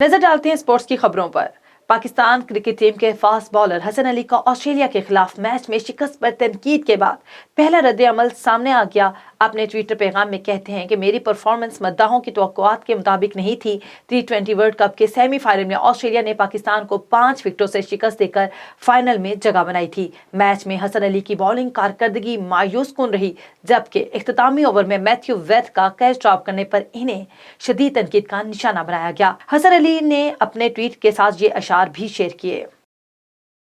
नजर डालते हैं स्पोर्ट्स की खबरों पर। पाकिस्तान क्रिकेट टीम के फास्ट बॉलर हसन अली का ऑस्ट्रेलिया के खिलाफ मैच में शिकस्त पर तनकीद के बाद पहला रद्द-ए-अमल सामने आ गया। अपने ट्विटर पैगाम में कहते हैं कि मेरी परफॉर्मेंस मद्दाहों की तवक्कुआत के मुताबिक नहीं थी। T20 वर्ल्ड कप के सेमीफाइनल में ऑस्ट्रेलिया ने पाकिस्तान को 5 विकेटों से शिकस्त देकर फाइनल में जगह बनाई थी। मैच में हसन अली की बॉलिंग कारकर्दगी मायूस कुन रही, जबकि इख्तितामी ओवर में मैथ्यू वेथ का कैच ड्रॉप करने पर इन्हें शदीद तनकीद का निशाना बनाया गया। हसन अली ने अपने ट्वीट के साथ ये अशार भी शेयर किए।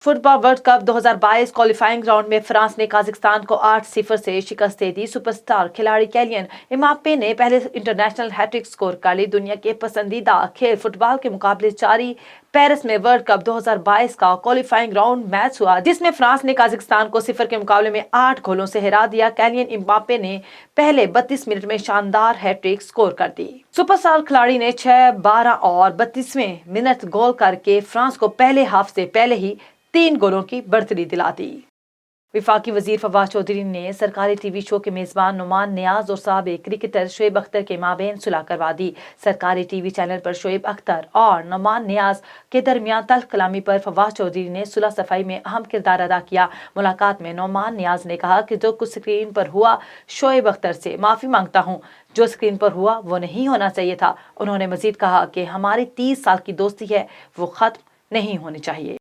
Football world cup 2022 qualifying round में फ्रांस ने काजाकिस्तान को 8-0 से शिकस्त दे दी। सुपरस्टार खिलाड़ी कैलियन एम्बाप्पे ने पहले इंटरनेशनल हैट्रिक स्कोर कर ली। दुनिया के पसंदीदा खेल फुटबॉल के मुकाबले जारी। पेरिस में वर्ल्ड कप 2022 का क्वालिफाइंग राउंड मैच हुआ, जिसमें फ्रांस ने काजाकिस्तान को 0 के मुकाबले में 8 गोलों से हरा दिया। कैलियन एम्बाप्पे ने पहले 32 मिनट में शानदार हैट्रिक स्कोर कर दी। सुपरस्टार खिलाड़ी ने 6, 12 और 32वें मिनट गोल करके फ्रांस को पहले हाफ से पहले ही 3 गोलों की बढ़तरी दिला दी। विफाकी वजीर फवाद चौधरी ने सरकारी टीवी शो के मेजबान नुमान नियाज और साबिक क्रिकेटर शोएब अख्तर के माबेन सुलह करवा दी। सरकारी टीवी चैनल पर शोएब अख्तर और नुमान नियाज के दरमियान तल्ख कलामी पर फवाद चौधरी ने सुलह सफाई में अहम किरदार अदा किया। मुलाकात में नुमान नियाज ने कहा कि जो कुछ स्क्रीन पर हुआ, शोएब अख्तर से माफी मांगता हूँ, जो स्क्रीन पर हुआ वो नहीं होना चाहिए था। उन्होंने मजीद कहा कि हमारी 30 साल की दोस्ती है, वो खत्म नहीं होनी चाहिए।